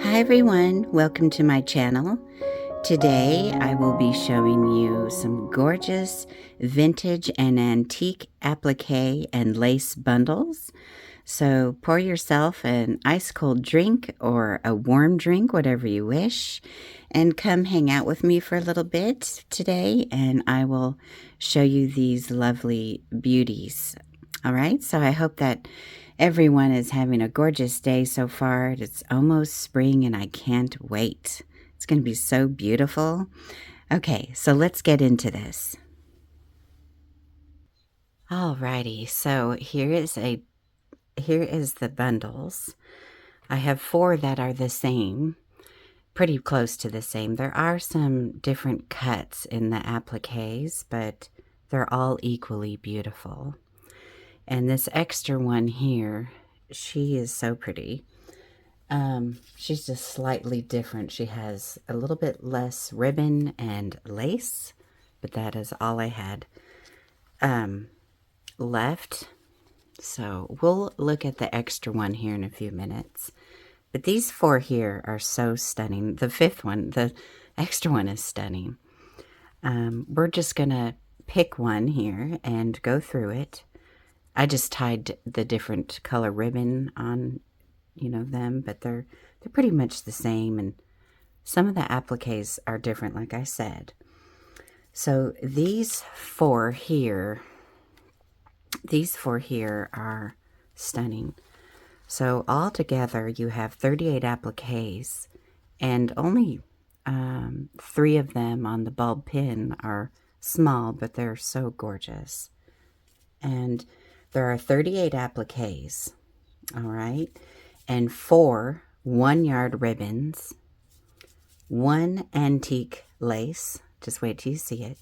Hi everyone, welcome to my channel. Today I will be showing you some gorgeous vintage and antique applique and lace bundles. So pour yourself an ice cold drink or a warm drink, whatever you wish, and come hang out with me for a little bit today and I will show you these lovely beauties. All right, so I hope that everyone is having a gorgeous day so far. It's almost spring and I can't wait. It's going to be so beautiful. Okay, so let's get into this. Alrighty, so here is the bundles. I have 4 that are the same, pretty close to the same. There are some different cuts in the appliques, but they're all equally beautiful. And this extra one here, she is so pretty. She's just slightly different. She has a little bit less ribbon and lace, but that is all I had left. So we'll look at the extra one here in a few minutes. But these 4 here are so stunning. The 5th one, the extra one, is stunning. We're just gonna pick one here and go through it. I just tied the different color ribbon on, them, but they're pretty much the same, and some of the appliques are different, like I said. So these 4 here are stunning. So all together you have 38 appliques, and only 3 of them on the bulb pin are small, but they're so gorgeous. And there are 38 appliques, all right, and 4 1-yard ribbons, 1 antique lace, just wait till you see it,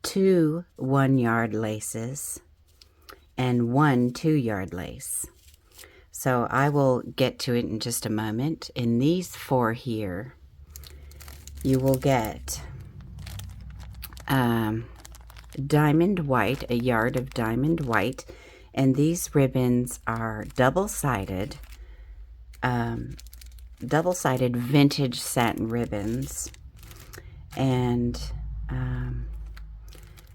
2 1-yard laces, and 1 2-yard lace. So I will get to it in just a moment. In these 4 here, you will get diamond white, a yard of diamond white, and these ribbons are double-sided vintage satin ribbons. And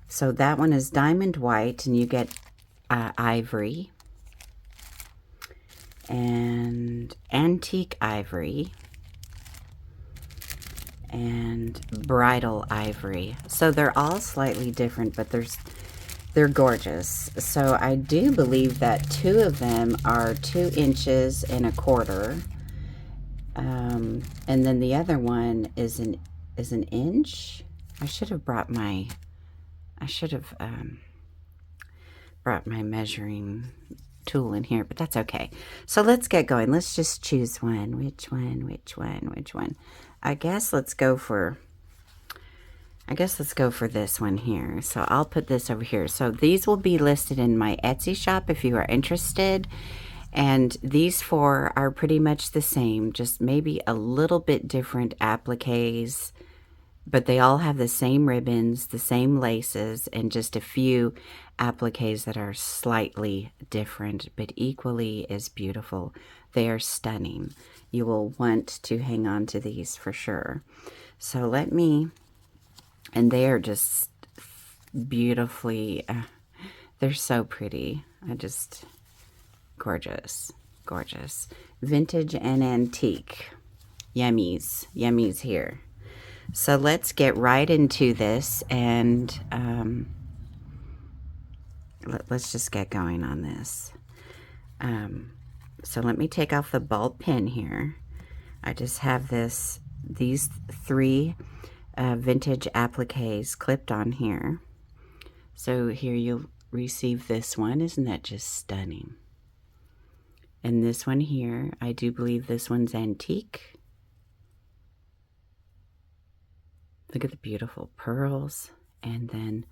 so that one is diamond white, and you get ivory and antique ivory and bridal ivory. So they're all slightly different, but they're gorgeous. So I do believe that 2 of them are 2 inches and a quarter, and then the other one is an inch. I should have brought my measuring tool in here, but that's okay. So let's get going. Let's just choose one. Which one? I guess let's go for this one here. So I'll put this over here. So these will be listed in my Etsy shop if you are interested. And these 4 are pretty much the same, just maybe a little bit different appliques, but they all have the same ribbons, the same laces, and just a few appliques that are slightly different, but equally as beautiful. They are stunning. You will want to hang on to these for sure. So and they are just beautifully, they're so pretty. Gorgeous. Vintage and antique. Yummies here. So let's get right into this, and let's just get going on this. So let me take off the bulb pin here. I just have these 3 vintage appliques clipped on here. So here you'll receive this one. Isn't that just stunning? And this one here, I do believe this one's antique. Look at the beautiful pearls. And then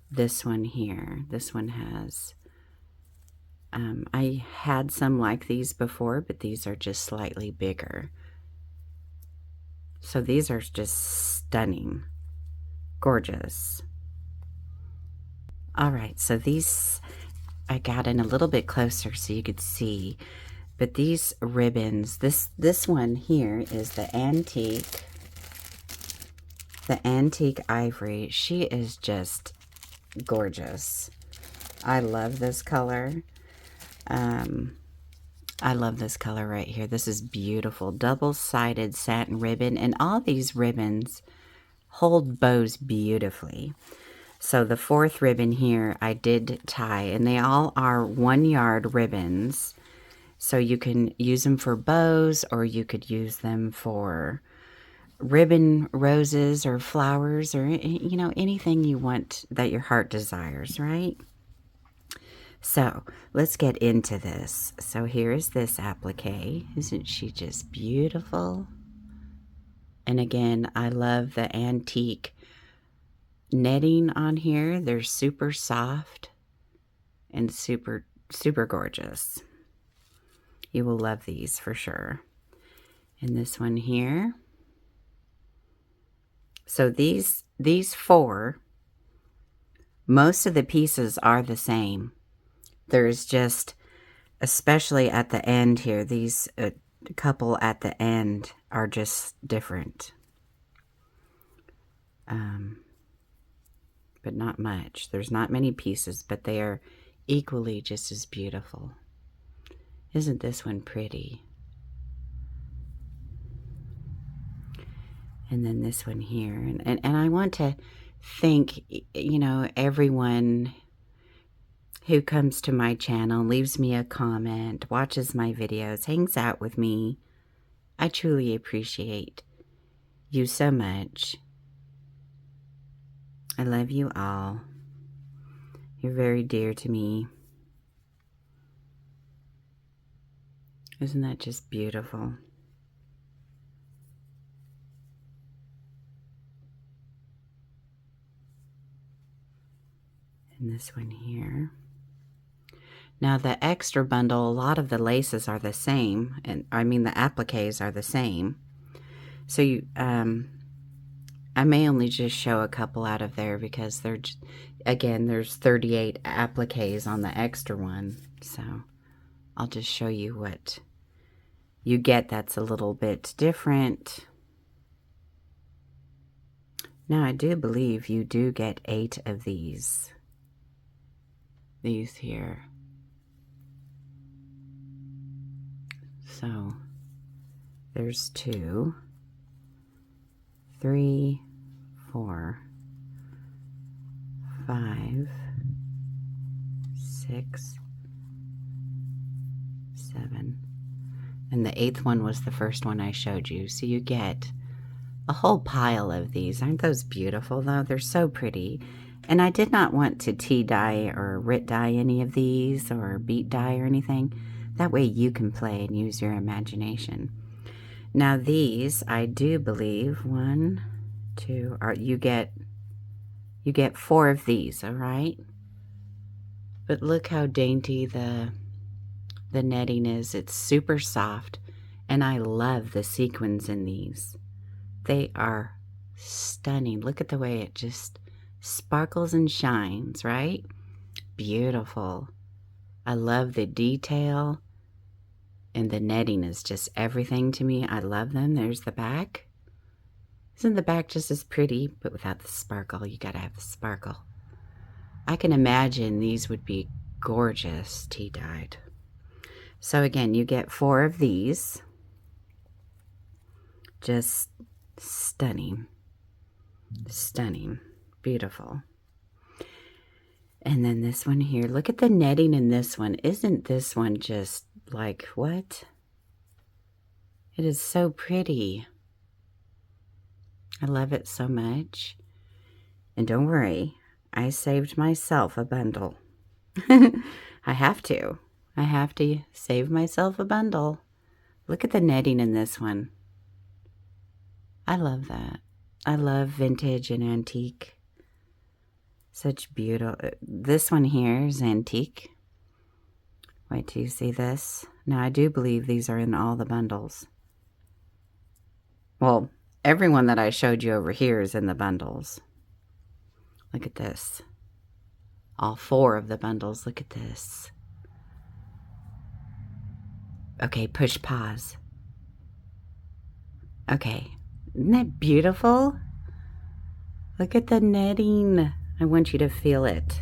this one here, this one has, I had some like these before, but these are just slightly bigger. So these are just stunning, gorgeous. All right, so these I got in a little bit closer so you could see. But these ribbons, this one here is the antique ivory. She is just gorgeous. I love this color. I love this color right here. This is beautiful. Double-sided satin ribbon. And all these ribbons hold bows beautifully. So the fourth ribbon here I did tie. And they all are 1 yard ribbons. So you can use them for bows, or you could use them for ribbon roses or flowers, or, you know, anything you want that your heart desires, right? So let's get into this. So here is this applique. Isn't she just beautiful? And again, I love the antique netting on here. They're super soft and super, super gorgeous. You will love these for sure. And this one here. So these four, most of the pieces are the same. There's just, especially at the end here, these couple at the end are just different. But not much. There's not many pieces, but they are equally just as beautiful. Isn't this one pretty? And then this one here. And I want to thank, you know, everyone who comes to my channel, leaves me a comment, watches my videos, hangs out with me. I truly appreciate you so much. I love you all. You're very dear to me. Isn't that just beautiful? And this one here. Now the extra bundle, a lot of the laces are the same, and I mean the appliques are the same. So you, I may only just show a couple out of there because they're, again, there's 38 appliques on the extra one. So I'll just show you what you get that's a little bit different. Now I do believe you do get 8 of these. These here. So there's 2, 3, 4, 5, 6, 7, and the 8th one was the first one I showed you. So you get a whole pile of these. Aren't those beautiful though? They're so pretty. And I did not want to tea dye or writ dye any of these or beat dye or anything. That way you can play and use your imagination. Now these, I do believe, 1, 2, or you get 4 of these, all right? But look how dainty the netting is. It's super soft, and I love the sequins in these. They are stunning. Look at the way it just sparkles and shines, right? Beautiful. I love the detail, and the netting is just everything to me. I love them. There's the back. Isn't the back just as pretty, but without the sparkle? You gotta have the sparkle. I can imagine these would be gorgeous tea dyed. So again, you get 4 of these. Just stunning. Stunning. Beautiful. And then this one here. Look at the netting in this one. Isn't this one just like, what? It is so pretty. I love it so much. And don't worry, I saved myself a bundle. I have to. I have to save myself a bundle. Look at the netting in this one. I love that. I love vintage and antique. Such beautiful. This one here is antique. Wait till you see this. Now, I do believe these are in all the bundles. Well, everyone that I showed you over here is in the bundles. Look at this. All 4 of the bundles. Look at this. Okay, push pause. Okay, isn't that beautiful? Look at the netting. I want you to feel it.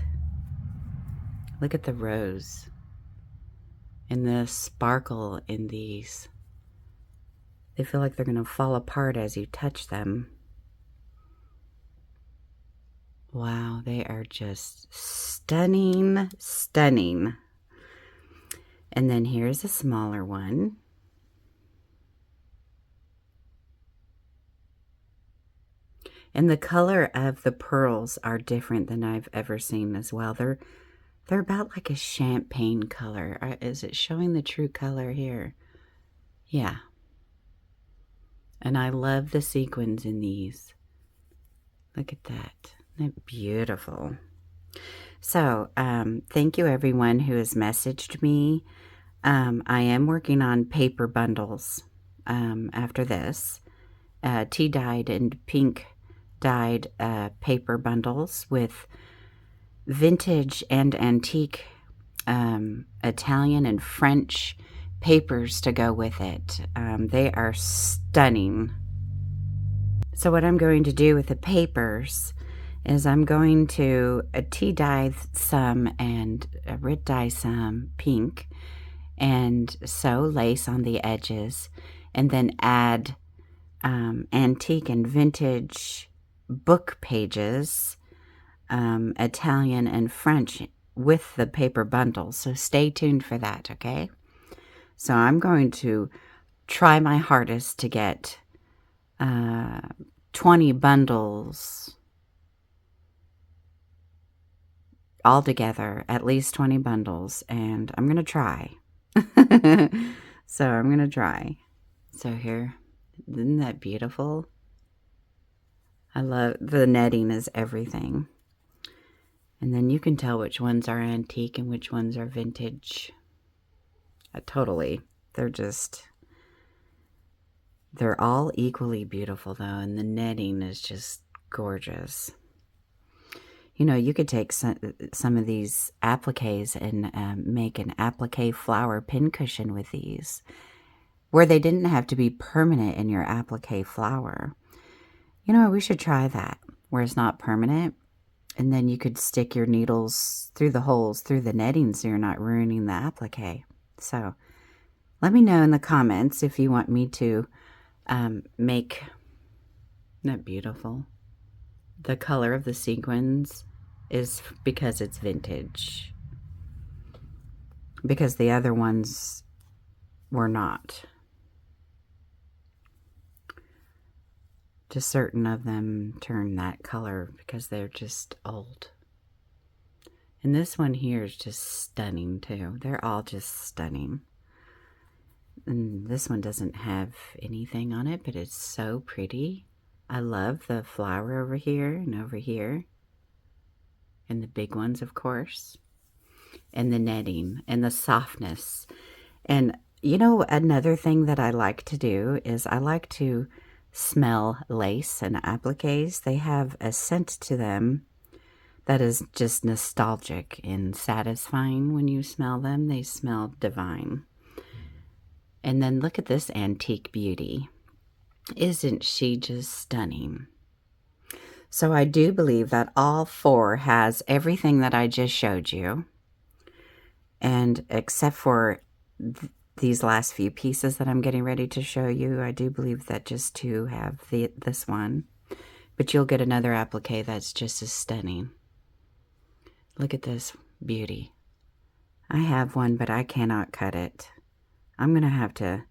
Look at the rose and the sparkle in these. They feel like they're going to fall apart as you touch them. Wow, they are just stunning, stunning. And then here's a smaller one. And the color of the pearls are different than I've ever seen as well. They're about like a champagne color. Is it showing the true color here? Yeah. And I love the sequins in these. Look at that. Isn't that beautiful? So, thank you everyone who has messaged me. I am working on paper bundles after this. Tea dyed and pink dyed paper bundles with vintage and antique Italian and French papers to go with it. They are stunning. So what I'm going to do with the papers is I'm going to tea dye some and red dye some pink and sew lace on the edges, and then add antique and vintage book pages, Italian and French with the paper bundles. So stay tuned for that, okay? So I'm going to try my hardest to get 20 bundles all together, at least 20 bundles, and I'm going to try. So I'm going to try. So here, isn't that beautiful? I love the netting is everything. And then you can tell which ones are antique and which ones are vintage. Totally. They're all equally beautiful though, and the netting is just gorgeous. You know, you could take some of these appliques and make an applique flower pincushion with these, where they didn't have to be permanent in your applique flower. You know, we should try that, where it's not permanent, and then you could stick your needles through the holes through the netting so you're not ruining the applique. So let me know in the comments if you want me to make, isn't that beautiful? The color of the sequins is because it's vintage, because the other ones were not. Just certain of them turn that color because they're just old. And this one here is just stunning too. They're all just stunning. And this one doesn't have anything on it, but it's so pretty. I love the flower over here and over here. And the big ones, of course. And the netting and the softness. And you know, another thing that I like to do is I like to smell lace and appliques. They have a scent to them that is just nostalgic and satisfying when you smell them. They smell divine. And then look at this antique beauty. Isn't she just stunning? So I do believe that all four has everything that I just showed you. And except for these last few pieces that I'm getting ready to show you, I do believe that just two have this one. But you'll get another applique that's just as stunning. Look at this beauty. I have one, but I cannot cut it. I'm going to have to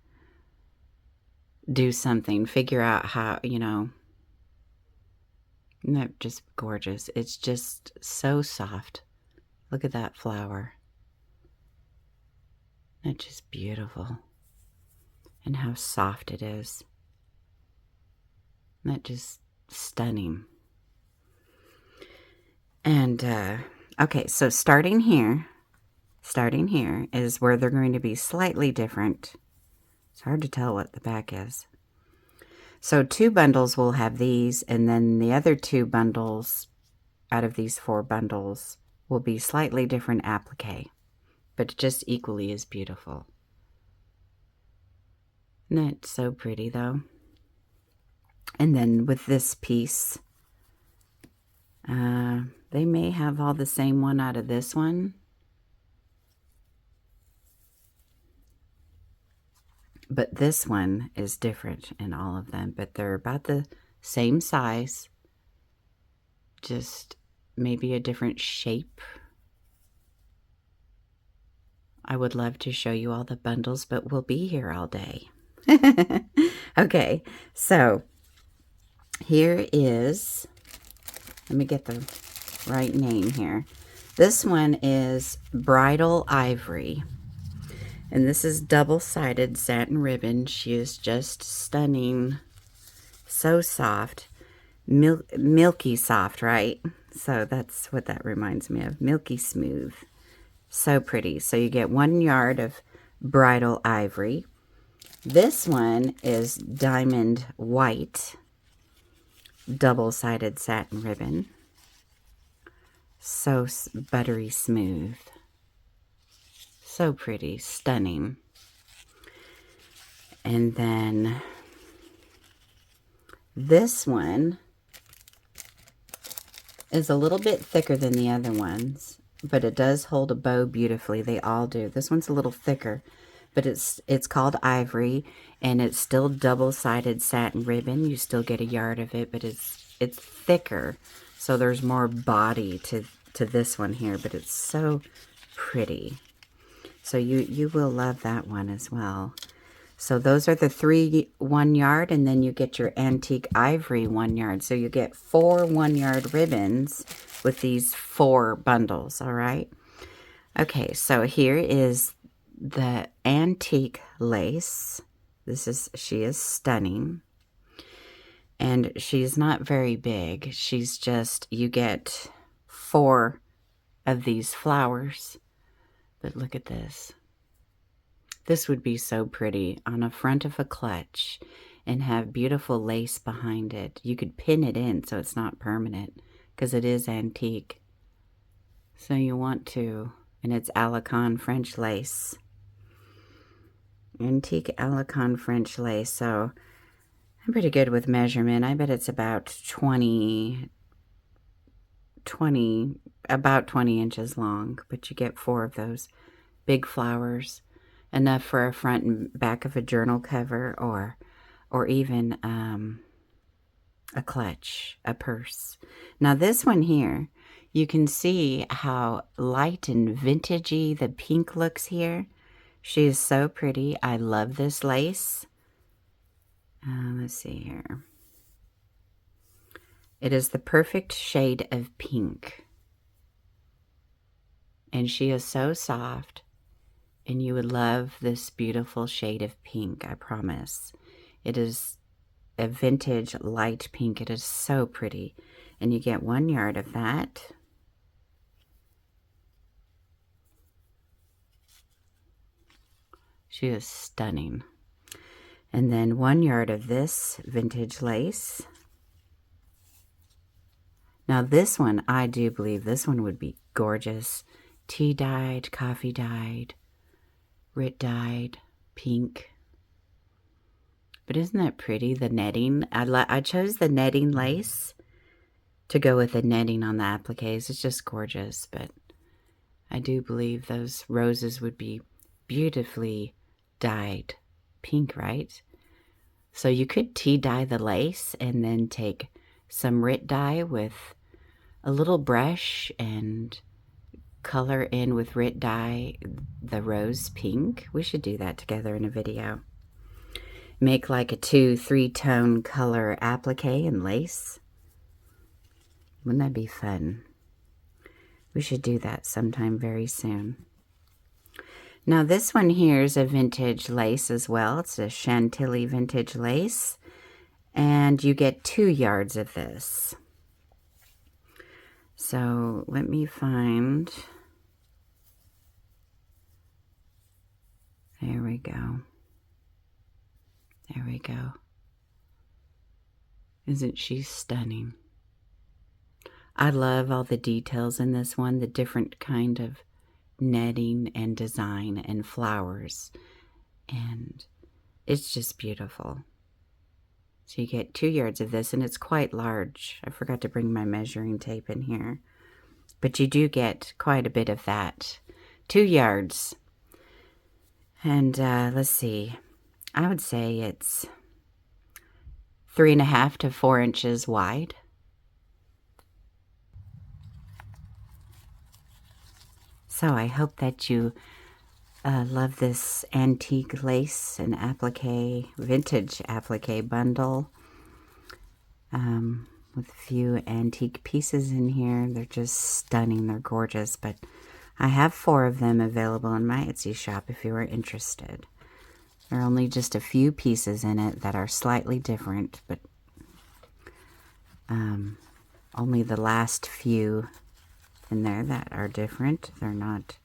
do something, figure out how, you know. Isn't that just gorgeous? It's just so soft. Look at that flower. That's just beautiful. And how soft it is. That's just stunning. And, okay, so starting here is where they're going to be slightly different. It's hard to tell what the back is. So 2 bundles will have these, and then the other 2 bundles out of these 4 bundles will be slightly different applique, but just equally as beautiful. Isn't that so pretty though? And then with this piece, they may have all the same one out of this one. But this one is different in all of them. But they're about the same size. Just maybe a different shape. I would love to show you all the bundles, but we'll be here all day. Okay, so here is, let me get the right name here. This one is Bridal Ivory. And this is double-sided satin ribbon. She is just stunning. So soft. Milky soft, right? So that's what that reminds me of. Milky smooth. So pretty. So you get 1 yard of bridal ivory. This one is diamond white. Double-sided satin ribbon. So buttery smooth. So pretty, stunning. And then this one is a little bit thicker than the other ones, but it does hold a bow beautifully. They all do. This one's a little thicker, but it's called Ivory, and it's still double-sided satin ribbon. You still get a yard of it, but it's thicker, so there's more body to this one here, but it's so pretty. So you will love that one as well. So those are the 3 1 yard, and then you get your antique ivory 1 yard. So you get 4 1 yard ribbons with these 4 bundles, all right? Okay, so here is the antique lace. She is stunning. And she's not very big. She's just, you get 4 of these flowers. But look at this. This would be so pretty on the front of a clutch and have beautiful lace behind it. You could pin it in so it's not permanent because it is antique. So you want to, and it's Alicon French lace. Antique Alicon French lace. So I'm pretty good with measurement. I bet it's about 20 inches long, but you get 4 of those big flowers, enough for a front and back of a journal cover, or even a clutch, a purse. Now this one here, you can see how light and vintagey the pink looks here. She is so pretty. I love this lace. Let's see here. It is the perfect shade of pink. And she is so soft. And you would love this beautiful shade of pink, I promise. It is a vintage light pink. It is so pretty. And you get 1 yard of that. She is stunning. And then 1 yard of this vintage lace. Now this one, I do believe this one would be gorgeous. Tea dyed, coffee dyed, Rit dyed, pink. But isn't that pretty, the netting? I chose the netting lace to go with the netting on the appliques. It's just gorgeous, but I do believe those roses would be beautifully dyed pink, right? So you could tea dye the lace and then take some Rit dye with a little brush and color in with Rit dye the rose pink. We should do that together in a video. Make like a 2-3 tone color applique and lace. Wouldn't that be fun? We should do that sometime very soon. Now this one here is a vintage lace as well. It's a Chantilly vintage lace. And you get 2 yards of this. So let me find. There we go. There we go. Isn't she stunning? I love all the details in this one, the different kind of netting and design and flowers. And It's just beautiful. So you get 2 yards of this, and it's quite large. I forgot to bring my measuring tape in here. But you do get quite a bit of that. 2 yards. And let's see. I would say it's 3.5 to 4 inches wide. So I hope that you love this antique lace and applique, vintage applique bundle with a few antique pieces in here. They're just stunning. They're gorgeous. But I have 4 of them available in my Etsy shop if you are interested. There are only just a few pieces in it that are slightly different, but only the last few in there that are different. They're not,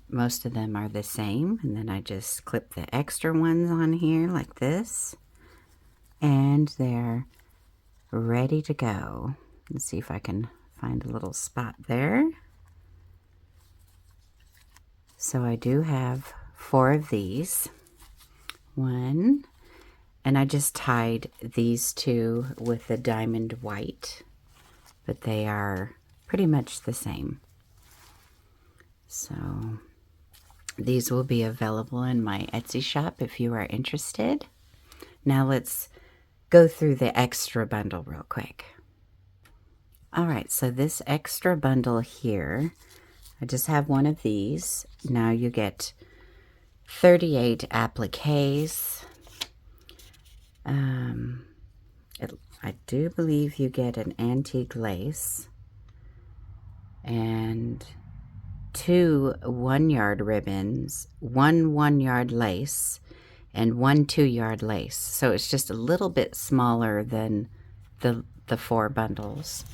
most of them are the same. And then I just clip the extra ones on here like this. And they're ready to go. Let's see if I can find a little spot there. So I do have 4 of these. 1, and I just tied these 2 with the diamond white, but they are pretty much the same. So these will be available in my Etsy shop if you are interested. Now let's go through the extra bundle real quick. All right, so this extra bundle here, I just have 1 of these. Now you get 38 appliques. I do believe you get an antique lace and 2 1-yard ribbons, 1 1-yard lace, and 1 2-yard lace. So it's just a little bit smaller than the 4 bundles.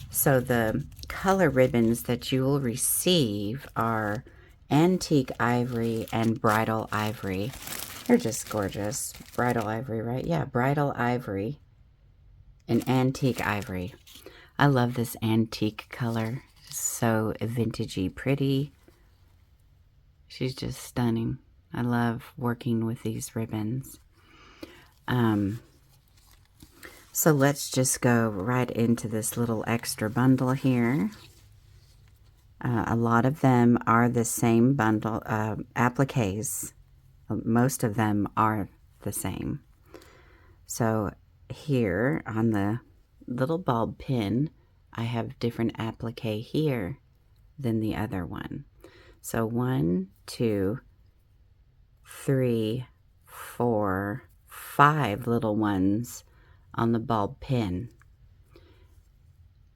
So the color ribbons that you will receive are antique ivory and bridal ivory. They're just gorgeous. Bridal ivory, right? Yeah, bridal ivory and antique ivory. I love this antique color. It's so vintagey pretty. She's just stunning. I love working with these ribbons. So let's just go right into this little extra bundle here. A lot of them are the same bundle, appliques. Most of them are the same. So here on the little bulb pin, I have different applique here than the other one. So 1, 2, 3, 4, 5 little ones on the bulb pin.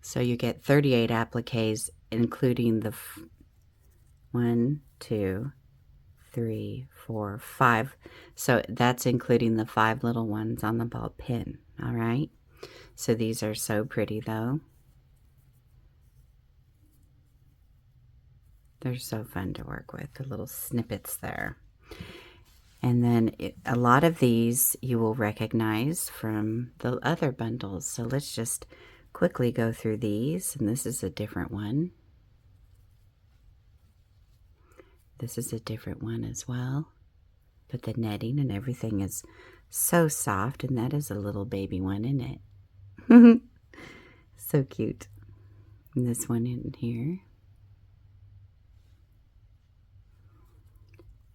So you get 38 appliques, including the 1, 2, 3, 4, 5. So that's including the 5 little ones on the bulb pin. All right. So these are so pretty though. They're so fun to work with, the little snippets there. And then a lot of these you will recognize from the other bundles. So let's just quickly go through these. And this is a different one. This is a different one as well. But the netting and everything is so soft. And that is a little baby one, isn't it? So cute. And this one in here.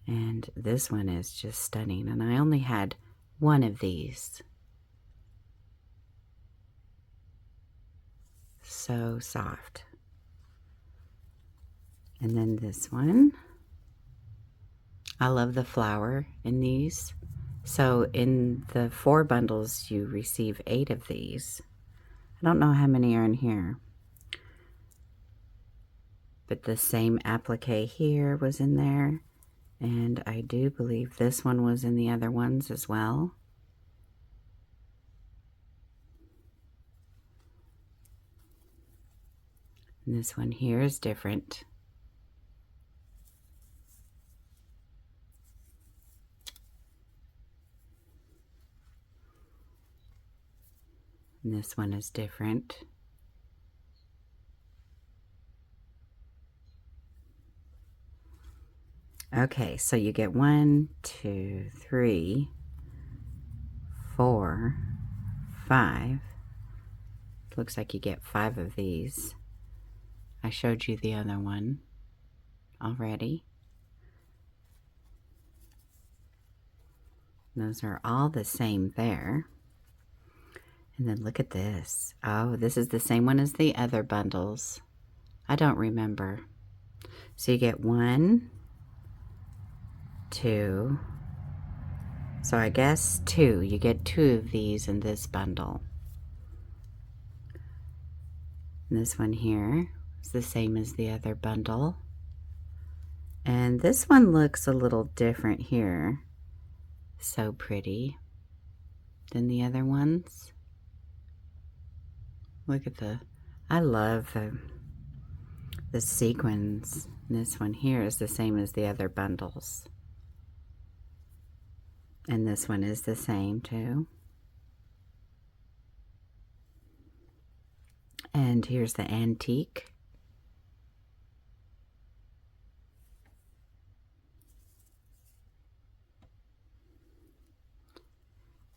And this one is just stunning. And I only had 1 of these. So soft. And then this one. I love the flower in these. So in the 4 bundles, you receive 8 of these. I don't know how many are in here. But the same applique here was in there. And I do believe this one was in the other ones as well. And this one here is different. And this one is different. Okay, so you get 1, 2, 3, 4, 5. Looks like you get 5 of these. I showed you the other one already. Those are all the same there. And then look at this. Oh, this is the same one as the other bundles. I don't remember. So you get 1, 2. So I guess 2. You get 2 of these in this bundle. And this one here is the same as the other bundle. And this one looks a little different here. So pretty than the other ones. Look at I love the sequins. This one here is the same as the other bundles. And this one is the same too. And here's the antique.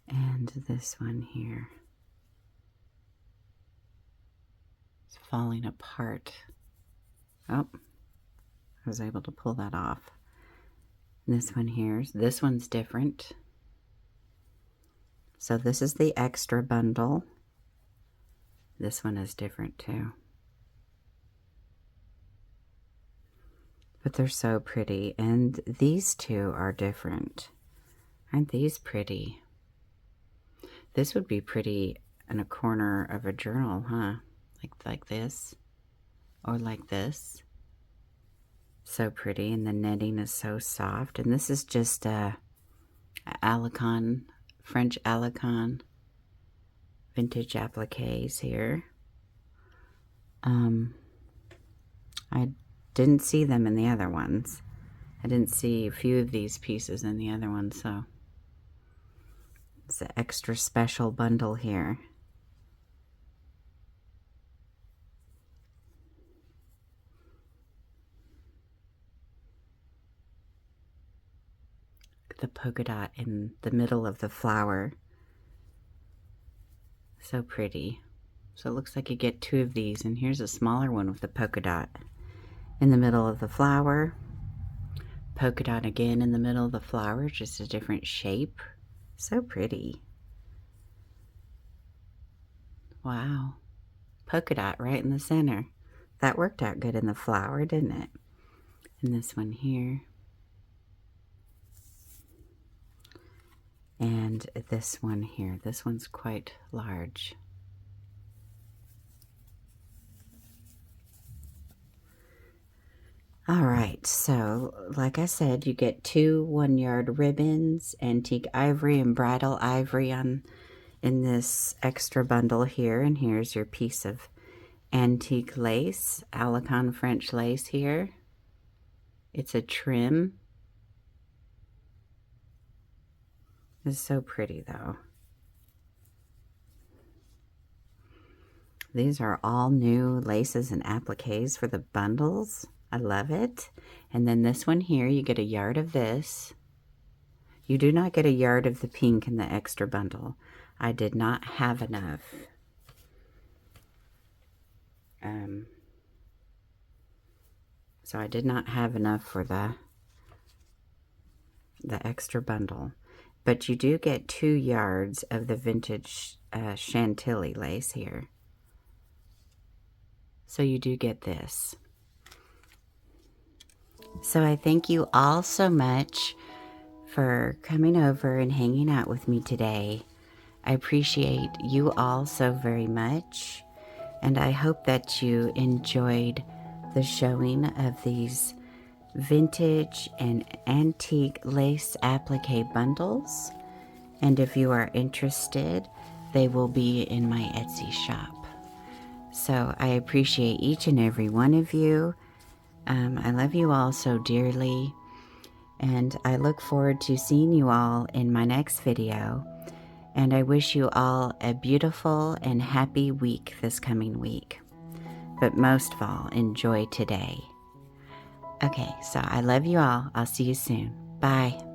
And this one here. It's falling apart. Oh, I was able to pull that off. And this one here, this one's different. So this is the extra bundle. This one is different too. But they're so pretty. And these two are different. Aren't these pretty? This would be pretty in a corner of a journal, huh? Like this. Or like this. So pretty. And the netting is so soft. And this is just a French Alicon vintage appliques here. I didn't see them in the other ones. I didn't see a few of these pieces in the other ones, so it's an extra special bundle here. The polka dot in the middle of the flower. So pretty. So it looks like you get 2 of these, and here's a smaller one with the polka dot in the middle of the flower. Polka dot again in the middle of the flower, just a different shape. So pretty. Wow. Polka dot right in the center. That worked out good in the flower, didn't it? And this one here. And this one here. This one's quite large. Alright, so like I said, you get 2 1-yard ribbons, antique ivory and bridal ivory in this extra bundle here. And here's your piece of antique lace, Alicon French lace here. It's a trim. It's so pretty though. These are all new laces and appliques for the bundles. I love it. And then this one here, you get a yard of this. You do not get a yard of the pink in the extra bundle. I did not have enough. So I did not have enough for the extra bundle. But you do get 2 yards of the vintage Chantilly lace here. So you do get this. So I thank you all so much for coming over and hanging out with me today. I appreciate you all so very much. And I hope that you enjoyed the showing of these vintage and antique lace applique bundles. And if you are interested, they will be in my Etsy shop. So I appreciate each and every one of you. I love you all so dearly, and I look forward to seeing you all in my next video. And I wish you all a beautiful and happy week this coming week. But most of all, enjoy today. Okay, so I love you all. I'll see you soon. Bye.